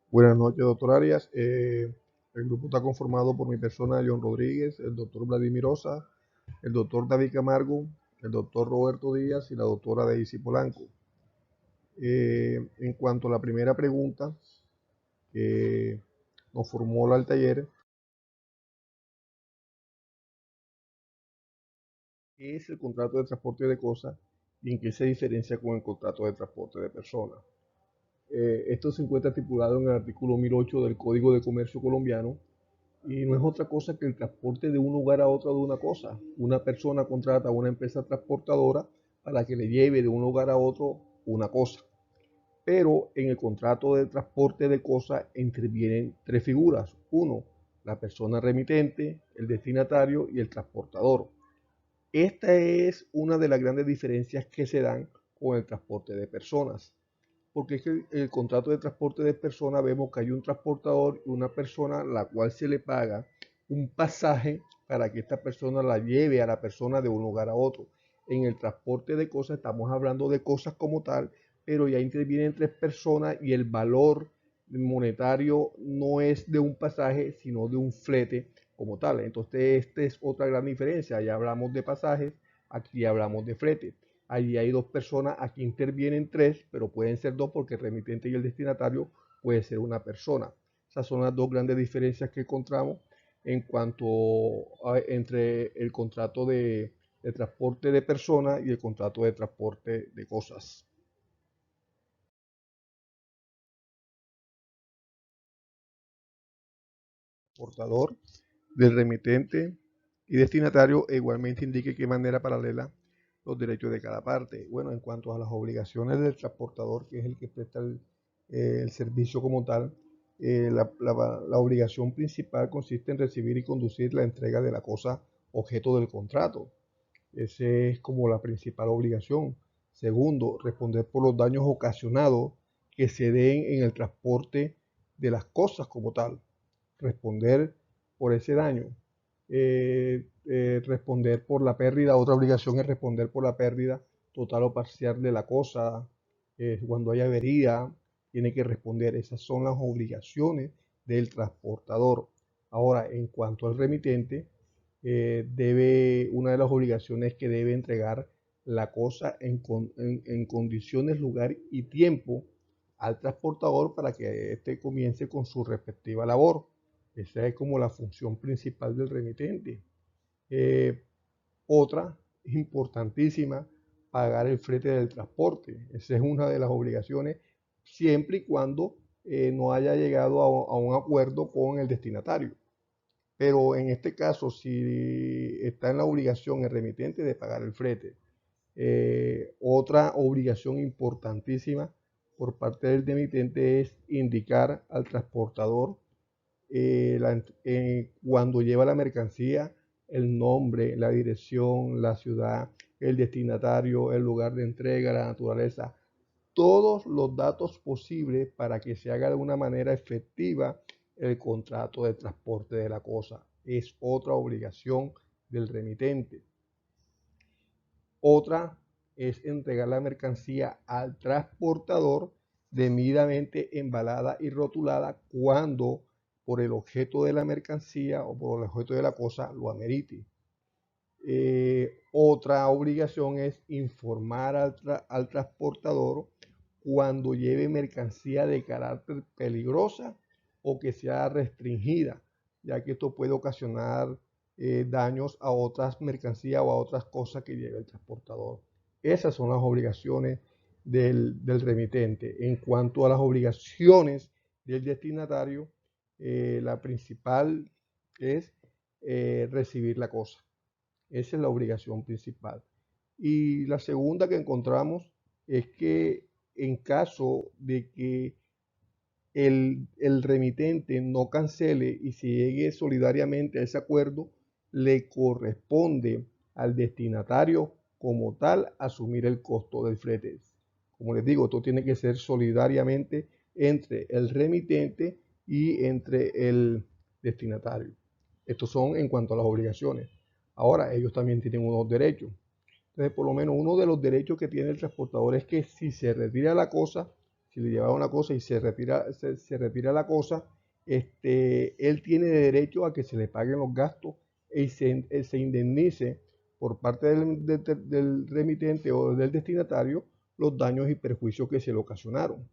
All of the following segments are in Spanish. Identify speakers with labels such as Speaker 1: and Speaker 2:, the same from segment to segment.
Speaker 1: Buenas noches, doctor Arias. El grupo está conformado por mi persona, León Rodríguez, el doctor Vladimir Osa, el doctor David Camargo, el doctor Roberto Díaz y la doctora Daisy Polanco. En cuanto a la primera pregunta que nos formuló el taller, ¿qué es el contrato de transporte de cosas y en qué se diferencia con el contrato de transporte de personas? Esto se encuentra estipulado en el artículo 1008 del Código de Comercio colombiano. Y no es otra cosa que el transporte de un lugar a otro de una cosa. Una persona contrata a una empresa transportadora para que le lleve de un lugar a otro una cosa. Pero en el contrato de transporte de cosas intervienen tres figuras. Uno, la persona remitente, el destinatario y el transportador. Esta es una de las grandes diferencias que se dan con el transporte de personas, porque es que el contrato de transporte de personas vemos que hay un transportador y una persona a la cual se le paga un pasaje para que esta persona la lleve a la persona de un lugar a otro. En el transporte de cosas estamos hablando de cosas como tal, pero ya intervienen tres personas y el valor monetario no es de un pasaje, sino de un flete como tal. Entonces, esta es otra gran diferencia. Ya hablamos de pasajes, aquí hablamos de flete. Allí hay dos personas, aquí intervienen tres, pero pueden ser dos porque el remitente y el destinatario puede ser una persona. Esas son las dos grandes diferencias que encontramos en cuanto entre el contrato de transporte de personas y el contrato de transporte de cosas. Portador del remitente y destinatario e igualmente indique qué manera paralela los derechos de cada parte. Bueno, en cuanto a las obligaciones del transportador, que es el que presta el servicio como tal, la obligación principal consiste en recibir y conducir la entrega de la cosa objeto del contrato. Esa es como la principal obligación. Segundo, responder por los daños ocasionados que se den en el transporte de las cosas como tal. Responder por ese daño. Responder por la pérdida. Otra obligación es responder por la pérdida total o parcial de la cosa. Cuando hay avería, tiene que responder. Esas son las obligaciones del transportador. Ahora, en cuanto al remitente, una de las obligaciones es que debe entregar la cosa en condiciones, lugar y tiempo al transportador para que éste comience con su respectiva labor. Esa es como la función principal del remitente. Eh, Otra importantísima, pagar el flete del transporte. Esa es una de las obligaciones, siempre y cuando no haya llegado a un acuerdo con el destinatario. Pero en este caso, si está en la obligación el remitente de pagar el flete, otra obligación importantísima por parte del remitente es indicar al transportador cuando lleva la mercancía, el nombre, la dirección, la ciudad, el destinatario, el lugar de entrega, la naturaleza, todos los datos posibles para que se haga de una manera efectiva el contrato de transporte de la cosa. Es otra obligación del remitente. Otra es entregar la mercancía al transportador debidamente embalada y rotulada cuando por el objeto de la mercancía o por el objeto de la cosa lo amerite. Otra obligación es informar al transportador cuando lleve mercancía de carácter peligrosa o que sea restringida, ya que esto puede ocasionar daños a otras mercancías o a otras cosas que lleve el transportador. Esas son las obligaciones del remitente. En cuanto a las obligaciones del destinatario, la principal es recibir la cosa. Esa es la obligación principal. Y la segunda que encontramos es que en caso de que el remitente no cancele y se llegue solidariamente a ese acuerdo, le corresponde al destinatario como tal asumir el costo del flete. Como les digo, esto tiene que ser solidariamente entre el remitente y entre el destinatario. Estos son en cuanto a las obligaciones. Ahora, ellos también tienen unos derechos. Entonces, por lo menos uno de los derechos que tiene el transportador es que si se retira la cosa, si le llevaba una cosa y se retira la cosa, él tiene derecho a que se le paguen los gastos y se indemnice por parte del remitente o del destinatario los daños y perjuicios que se le ocasionaron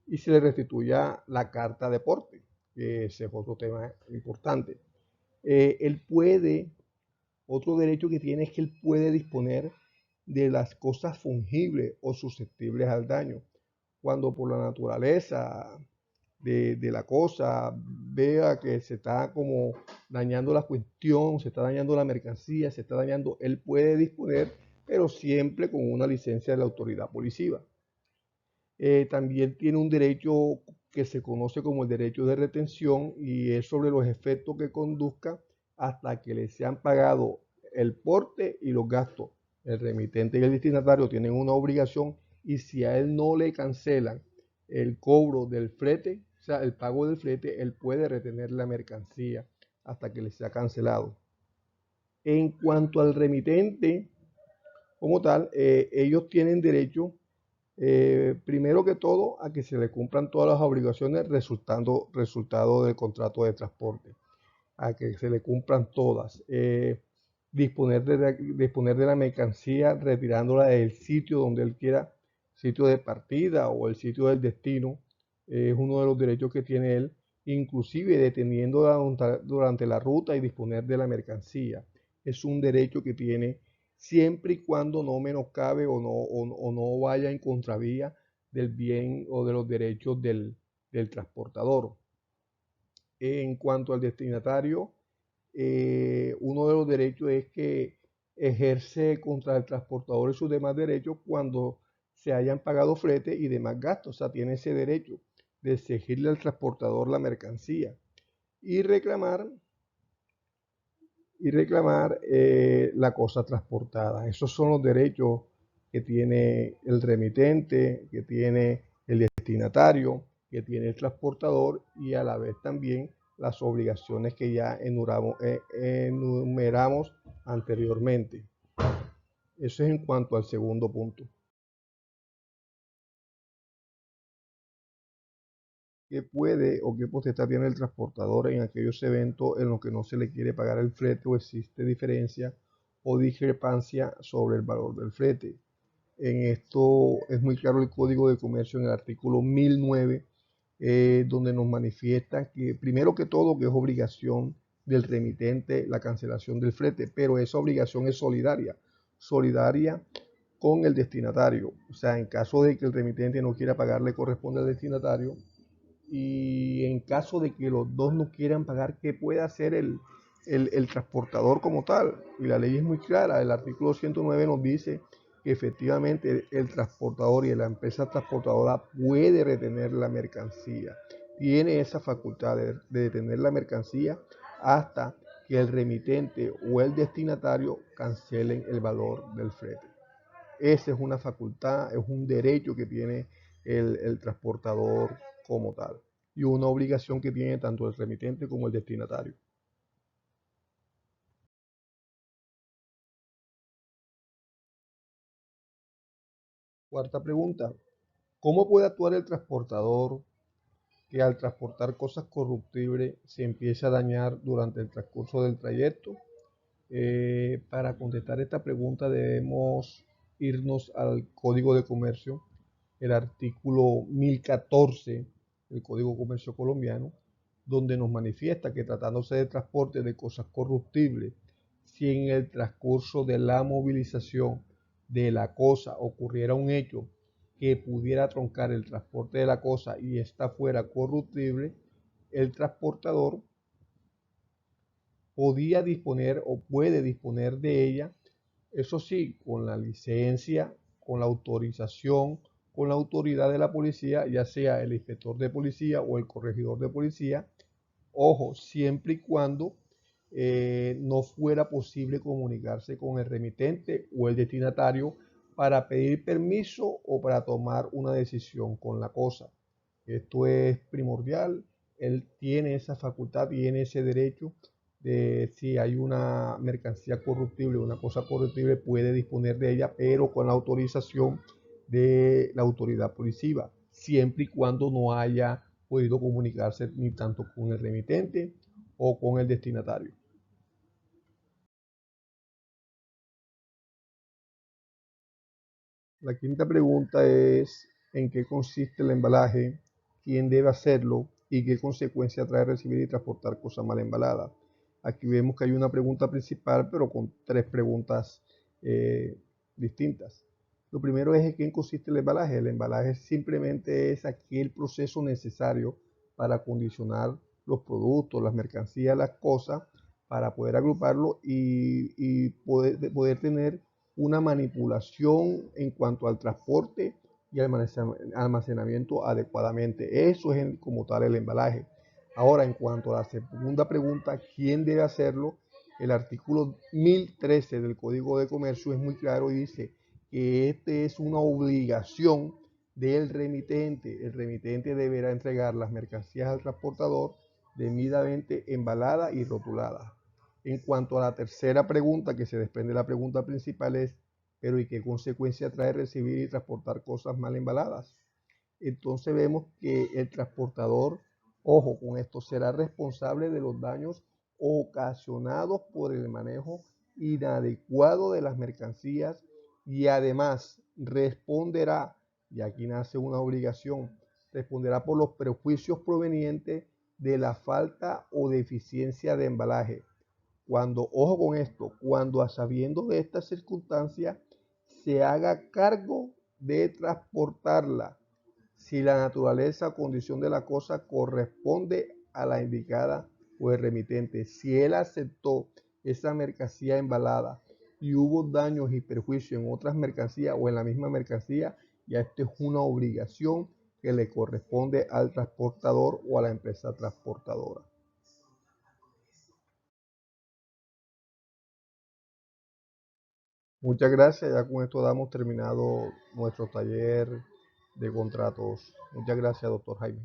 Speaker 1: y se le restituya la carta de porte, que ese es otro tema importante. Él puede, otro derecho que tiene es que él puede disponer de las cosas fungibles o susceptibles al daño. Cuando por la naturaleza de la cosa vea que se está como dañando la cuestión, se está dañando la mercancía, se está dañando, él puede disponer, pero siempre con una licencia de la autoridad policiva. También tiene un derecho que se conoce como el derecho de retención y es sobre los efectos que conduzca hasta que le sean pagado el porte y los gastos. El remitente y el destinatario tienen una obligación y si a él no le cancelan el cobro del flete, o sea, el pago del flete, él puede retener la mercancía hasta que le sea cancelado. En cuanto al remitente, como tal, ellos tienen derecho primero que todo, a que se le cumplan todas las obligaciones resultado del contrato de transporte, a que se le cumplan todas. Disponer de la mercancía retirándola del sitio donde él quiera, sitio de partida o el sitio del destino, es uno de los derechos que tiene él, inclusive deteniéndola durante la ruta y disponer de la mercancía. Es un derecho que tiene siempre y cuando no menoscabe o no vaya en contravía del bien o de los derechos del transportador. En cuanto al destinatario, uno de los derechos es que ejerce contra el transportador y sus demás derechos cuando se hayan pagado flete y demás gastos. O sea, tiene ese derecho de exigirle al transportador la mercancía y reclamar la cosa transportada. Esos son los derechos que tiene el remitente, que tiene el destinatario, que tiene el transportador y a la vez también las obligaciones que ya enumeramos anteriormente. Eso es en cuanto al segundo punto. ¿Qué puede o qué potestad tiene el transportador en aquellos eventos en los que no se le quiere pagar el flete o existe diferencia o discrepancia sobre el valor del flete? En esto es muy claro el Código de Comercio en el artículo 1009, donde nos manifiesta que primero que todo que es obligación del remitente la cancelación del flete, pero esa obligación es solidaria con el destinatario. O sea, en caso de que el remitente no quiera pagar, le corresponde al destinatario. Y en caso de que los dos no quieran pagar, ¿qué puede hacer el transportador como tal? Y la ley es muy clara. El artículo 109 nos dice que efectivamente el transportador y la empresa transportadora puede retener la mercancía. Tiene esa facultad de detener la mercancía hasta que el remitente o el destinatario cancelen el valor del flete. Esa es una facultad, es un derecho que tiene el transportador como tal y una obligación que tiene tanto el remitente como el destinatario. Cuarta pregunta, ¿cómo puede actuar el transportador que al transportar cosas corruptibles se empieza a dañar durante el transcurso del trayecto? Para contestar esta pregunta debemos irnos al Código de Comercio, el artículo 1014 del Código de Comercio colombiano, donde nos manifiesta que tratándose de transporte de cosas corruptibles, si en el transcurso de la movilización de la cosa ocurriera un hecho que pudiera troncar el transporte de la cosa y ésta fuera corruptible, el transportador podía disponer o puede disponer de ella, eso sí, con la licencia, con la autorización, con la autoridad de la policía, ya sea el inspector de policía o el corregidor de policía. Ojo, siempre y cuando no fuera posible comunicarse con el remitente o el destinatario para pedir permiso o para tomar una decisión con la cosa. Esto es primordial. Él tiene esa facultad, tiene ese derecho de si hay una mercancía corruptible, una cosa corruptible, puede disponer de ella, pero con la autorización de la autoridad policiva. siempre y cuando no haya podido comunicarse ni tanto con el remitente o con el destinatario. La quinta pregunta es: ¿en qué consiste el embalaje? ¿Quién debe hacerlo? ¿Y qué consecuencia trae recibir y transportar cosas mal embaladas? Aquí vemos que hay una pregunta principal, pero con tres preguntas distintas. Lo primero es: ¿en qué consiste el embalaje? El embalaje simplemente es aquel proceso necesario para acondicionar los productos, las mercancías, las cosas, para poder agruparlo y poder tener una manipulación en cuanto al transporte y almacenamiento adecuadamente. Eso es como tal el embalaje. Ahora, en cuanto a la segunda pregunta, ¿quién debe hacerlo? El artículo 1013 del Código de Comercio es muy claro y dice que este es una obligación del remitente. El remitente deberá entregar las mercancías al transportador debidamente embaladas y rotuladas. En cuanto a la tercera pregunta, que se desprende de la pregunta principal, es: ¿pero y qué consecuencia trae recibir y transportar cosas mal embaladas? Entonces vemos que el transportador, ojo con esto, será responsable de los daños ocasionados por el manejo inadecuado de las mercancías y además responderá, y aquí nace una obligación, responderá por los perjuicios provenientes de la falta o deficiencia de embalaje. Cuando, ojo con esto, cuando a sabiendo de esta circunstancia se haga cargo de transportarla, si la naturaleza o condición de la cosa corresponde a la indicada por el remitente. Si él aceptó esa mercancía embalada y hubo daños y perjuicios en otras mercancías o en la misma mercancía, ya esto es una obligación que le corresponde al transportador o a la empresa transportadora. Muchas gracias, ya con esto damos terminado nuestro taller de contratos. Muchas gracias, doctor Jaime.